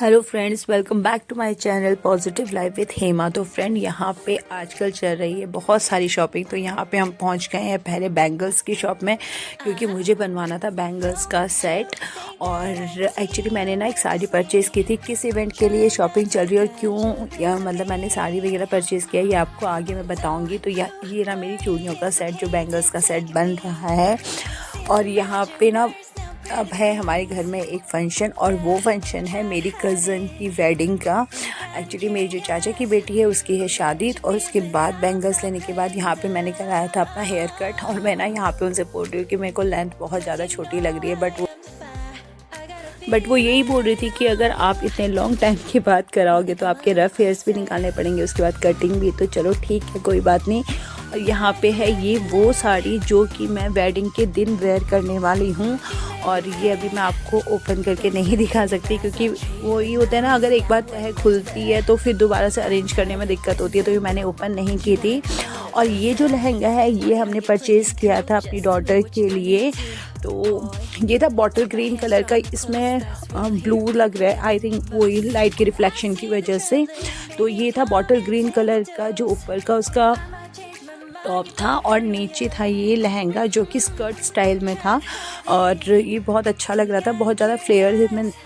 Hello friends, welcome back to my channel positive life with Hema. तो friend, यहाँ पे आजकल चल रही है बहुत सारी शॉपिंग। तो यहाँ पे हम पहुँच गए हैं पहले बैंगल्स की शॉप में, क्योंकि मुझे बनवाना था बैंगल्स का सेट। और एक्चुअली मैंने ना एक साड़ी परचेज़ की थी। किस इवेंट के लिए शॉपिंग चल रही है और क्यों मतलब मैंने साड़ी वगैरह परचेज़ किया, ये आपको आगे मैं बताऊँगी। तो ये ना मेरी चूड़ियों का सेट, जो बैंगल्स का सेट बन रहा है। और यहाँ पे ना अब है हमारे घर में एक फ़ंक्शन, और वो फंक्शन है मेरी कज़न की वेडिंग का। एक्चुअली मेरी जो चाचा की बेटी है उसकी है शादी। और उसके बाद बैंगल्स लेने के बाद यहाँ पे मैंने कराया था अपना हेयर कट। और मैं ना यहाँ पे उनसे बोल रही हूँ कि मेरे को लेंथ बहुत ज़्यादा छोटी लग रही है, बट वो यही बोल रही थी कि अगर आप इतने लॉन्ग टाइम के बाद कराओगे तो आपके रफ़ हेयर्स भी निकालने पड़ेंगे, उसके बाद कटिंग भी। तो चलो ठीक है, कोई बात नहीं। और यहाँ पे है ये वो साड़ी जो कि मैं वेडिंग के दिन वेयर करने वाली हूँ। और ये अभी मैं आपको ओपन करके नहीं दिखा सकती, क्योंकि वो ये होता है ना, अगर एक बार तह खुलती है तो फिर दोबारा से अरेंज करने में दिक्कत होती है। तो ये मैंने ओपन नहीं की थी। और ये जो लहंगा है ये हमने परचेज़ किया था अपनी डॉटर के लिए। तो ये था बॉटल ग्रीन कलर का, इसमें ब्लू लग रहा है, आई थिंक वही लाइट के रिफ्लेक्शन की वजह से। तो ये था बॉटल ग्रीन कलर का, जो ऊपर का उसका टॉप था, और नीचे था ये लहंगा जो कि स्कर्ट स्टाइल में था। और ये बहुत अच्छा लग रहा था, बहुत ज़्यादा फ्लेयर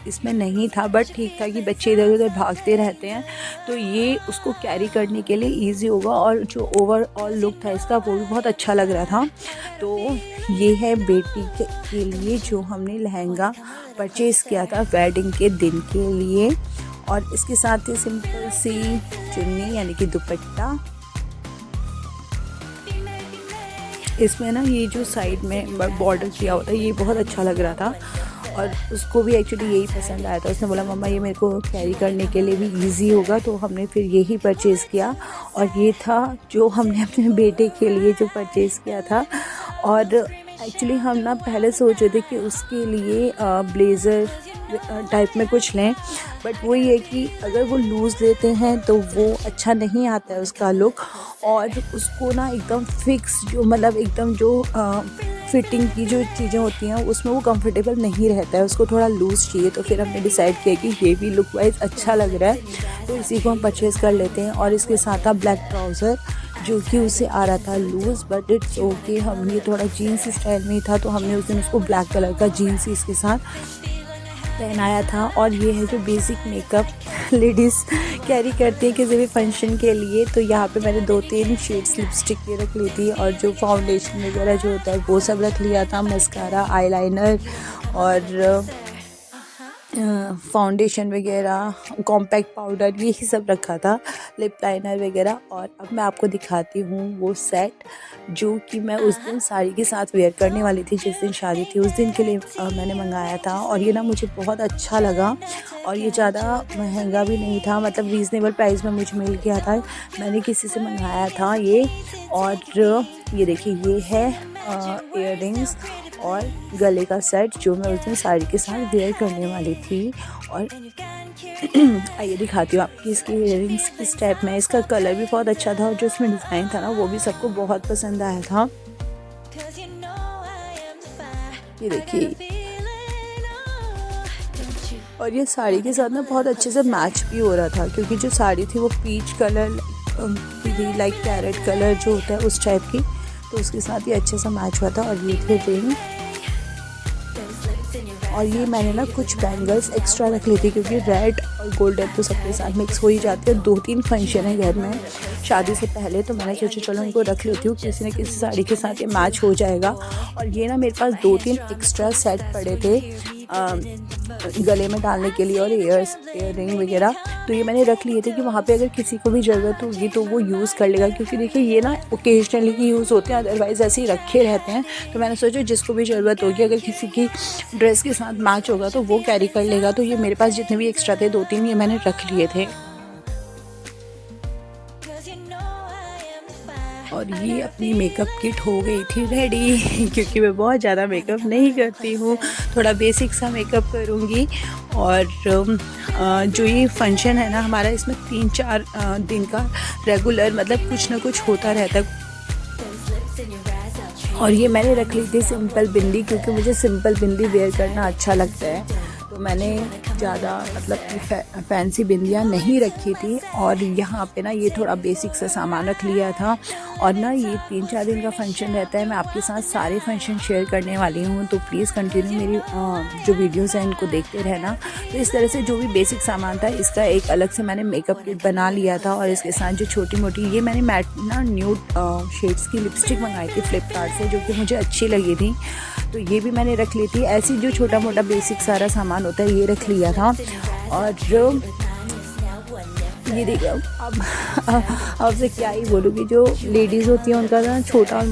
इसमें नहीं था, बट ठीक था कि बच्चे इधर उधर भागते रहते हैं तो ये उसको कैरी करने के लिए इजी होगा। और जो ओवरऑल लुक था इसका वो भी बहुत अच्छा लग रहा था। तो ये है बेटी के लिए जो हमने लहंगा परचेज़ किया था वेडिंग के दिन के लिए। और इसके साथ ही सिंपल सी चुन्नी यानी कि दुपट्टा। इसमें ना ये जो साइड में बॉर्डर किया होता है ये बहुत अच्छा लग रहा था, और उसको भी एक्चुअली यही पसंद आया था। उसने बोला मम्मा ये मेरे को कैरी करने के लिए भी इजी होगा, तो हमने फिर यही परचेज़ किया। और ये था जो हमने अपने बेटे के लिए जो परचेज़ किया था। और एक्चुअली हम ना पहले सोच रहे थे कि उसके लिए ब्लेज़र टाइप में कुछ लें, बट वो ये कि अगर वो लूज़ लेते हैं तो वो अच्छा नहीं आता है उसका लुक। और उसको ना एकदम फिक्स जो मतलब एकदम जो फिटिंग की जो चीज़ें होती हैं उसमें वो कंफर्टेबल नहीं रहता है, उसको थोड़ा लूज़ चाहिए। तो फिर हमने डिसाइड किया कि ये भी लुक वाइज अच्छा लग रहा है, तो इसी को हम परचेज़ कर लेते हैं। और इसके साथ था ब्लैक ट्राउज़र जो कि उसे आ रहा था लूज़, बट इट्स ओके। हम ये थोड़ा जीन्स स्टाइल में ही था, तो हमने उस दिन उसको ब्लैक कलर का जीन्स इसके साथ पहनाया था। और ये है जो बेसिक मेकअप लेडीज़ कैरी करती है किसी भी फंक्शन के लिए। तो यहाँ पे मैंने 2-3 शेड्स लिपस्टिक भी रख ली थी, और जो फाउंडेशन वगैरह जो होता है वो सब रख लिया था, मस्कारा, आईलाइनर और फाउंडेशन वगैरह, कॉम्पैक्ट पाउडर, यही सब रखा था, लिप लाइनर वगैरह। और अब मैं आपको दिखाती हूँ वो सेट जो कि मैं उस दिन साड़ी के साथ वेयर करने वाली थी, जिस दिन शादी थी उस दिन के लिए मैंने मंगाया था। और ये ना मुझे बहुत अच्छा लगा, और ये ज़्यादा महंगा भी नहीं था, मतलब रीज़नेबल प्राइस में मुझे मिल गया था। मैंने किसी से मंगाया था ये। और ये देखिए, ये है इयररिंग्स और गले का सेट जो मैं उस दिन साड़ी के साथ वेयर करने वाली थी। और आइए दिखाती हूँ आपकी इसकी इयररिंग्स किस टाइप में। इसका कलर भी बहुत अच्छा था, और जो इसमें डिज़ाइन था ना वो भी सबको बहुत पसंद आया था। ये देखिए, और ये साड़ी के साथ ना बहुत अच्छे से मैच भी हो रहा था, क्योंकि जो साड़ी थी वो पीच कलर थी, लाइक कैरेट कलर जो होता है उस टाइप की, तो उसके साथ ये अच्छे से मैच हुआ था। और ये थे रिंग, और ये मैंने ना कुछ बैंगल्स एक्स्ट्रा रख ली थी, क्योंकि रेड और गोल्डन तो सबके साथ मिक्स हो ही जाती है। 2-3 फंक्शन है घर में शादी से पहले, तो मैंने सोचा चलो इनको रख लेती हूँ, किसी न किसी साड़ी के साथ ये मैच हो जाएगा। और ये ना मेरे पास 2-3 एक्स्ट्रा सेट पड़े थे गले में डालने के लिए, और इयर रिंग वगैरह, तो ये मैंने रख लिए थे कि वहाँ पे अगर किसी को भी ज़रूरत होगी तो वो यूज़ कर लेगा। क्योंकि देखिए ये ना ओकेजनली ही यूज़ होते हैं, अदरवाइज़ ऐसे ही रखे रहते हैं। तो मैंने सोचा जिसको भी ज़रूरत होगी, अगर किसी की ड्रेस के साथ मैच होगा तो वो कैरी कर लेगा। तो ये मेरे पास जितने भी एक्स्ट्रा थे 2-3 ये मैंने रख लिए थे। और ये अपनी मेकअप किट हो गई थी रेडी क्योंकि मैं बहुत ज़्यादा मेकअप नहीं करती हूँ, थोड़ा बेसिक सा मेकअप करूँगी। और जो ये फंक्शन है ना हमारा, इसमें 3-4 दिन का रेगुलर मतलब कुछ ना कुछ होता रहता है। और ये मैंने रख ली थी सिंपल बिंदी, क्योंकि मुझे सिंपल बिंदी वेयर करना अच्छा लगता है। तो मैंने ज़्यादा मतलब कि फैंसी बिंदियाँ नहीं रखी थी। और यहाँ पे ना ये थोड़ा बेसिक सा सामान रख लिया था। और ना ये 3-4 दिन का फंक्शन रहता है, मैं आपके साथ सारे फंक्शन शेयर करने वाली हूँ, तो प्लीज़ कंटिन्यू मेरी जो वीडियोज़ हैं इनको देखते रहना। तो इस तरह से जो भी बेसिक सामान था इसका एक अलग से मैंने मेकअप किट बना लिया था। और इसके साथ जो छोटी मोटी ये मैंने मैट ना न्यूड शेड्स की लिपस्टिक मंगाई थी फ्लिपकार्ट से, जो कि मुझे अच्छी लगी थी, तो ये भी मैंने रख ली थी। ऐसी जो छोटा मोटा बेसिक सारा सामान होता है ये रख लिया था। और जो ये देखिए अब आपसे क्या ही बोलूँगी, जो लेडीज़ होती हैं उनका ना छोटा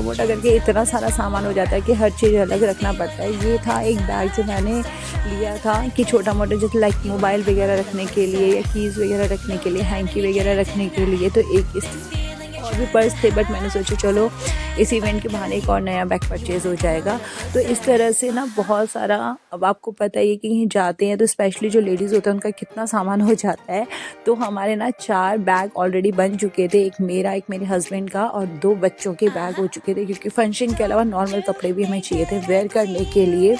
मोटा करके इतना सारा सामान हो जाता है कि हर चीज़ अलग रखना पड़ता है। ये था एक बैग जो मैंने लिया था कि छोटा मोटा जैसे लाइक मोबाइल वगैरह रखने के लिए या कीज़ वगैरह रखने के लिए, हैंकी वगैरह रखने के लिए। तो एक इस और भी पर्स थे, बट मैंने सोचा चलो इस इवेंट के बहाने एक और नया बैग परचेज़ हो जाएगा। तो इस तरह से ना बहुत सारा, अब आपको पता ही है कि कहीं जाते हैं तो स्पेशली जो लेडीज़ होता है उनका कितना सामान हो जाता है। तो हमारे ना 4 बैग ऑलरेडी बन चुके थे, एक मेरा, एक मेरे हस्बैंड का और 2 बच्चों के बैग हो चुके थे, क्योंकि फंक्शन के अलावा नॉर्मल कपड़े भी हमें चाहिए थे वेयर करने के लिए।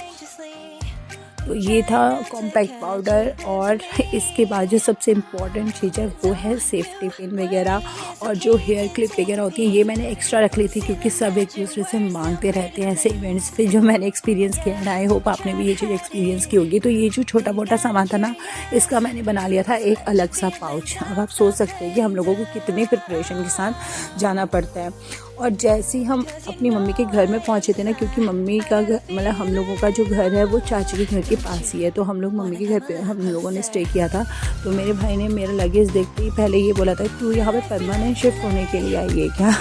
तो ये था कॉम्पैक्ट पाउडर। और इसके बाद जो सबसे इम्पॉर्टेंट चीज़ है वो है सेफ्टी पिन वगैरह और जो हेयर क्लिप वगैरह होती है, ये मैंने एक्स्ट्रा रख ली थी, क्योंकि सब एक दूसरे से मांगते रहते हैं ऐसे इवेंट्स पे, जो मैंने एक्सपीरियंस किया है। आई होप आपने भी ये चीज़ एक्सपीरियंस की होगी। तो ये जो छोटा मोटा सामान था ना, इसका मैंने बना लिया था एक अलग सा पाउच। अब आप सोच सकते हैं कि हम लोगों को कितनी प्रिपरेशन के साथ जाना पड़ता है। और जैसे ही हम अपनी मम्मी के घर में पहुंचे थे ना, क्योंकि मम्मी का घर मतलब हम लोगों का जो घर है वो चाची के घर के पास ही है, तो हम लोग मम्मी के घर पे हम लोगों ने स्टे किया था। तो मेरे भाई ने मेरा लगेज देखते ही पहले ये बोला था, तू यहाँ पे परमानेंट शिफ्ट होने के लिए आई है क्या?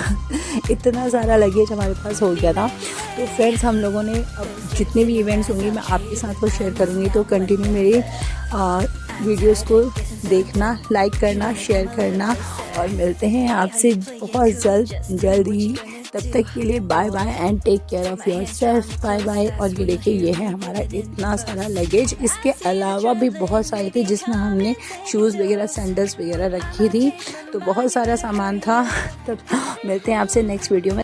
इतना सारा लगेज हमारे पास हो गया था। तो फ्रेंड्स, हम लोगों ने अब जितने भी इवेंट्स होंगे मैं आपके साथ वो शेयर करूँगी, तो कंटिन्यू मेरी वीडियोस को देखना, लाइक करना, शेयर करना। और मिलते हैं आपसे बहुत जल्द ही। तब तक के लिए bye bye and take care of yourself. Bye bye. और ये देखिए, ये है हमारा इतना सारा लगेज। इसके अलावा भी बहुत सारे थे जिसमें हमने शूज़ वगैरह, सैंडल्स वगैरह रखी थी, तो बहुत सारा सामान था। तब मिलते हैं आपसे नेक्स्ट वीडियो में।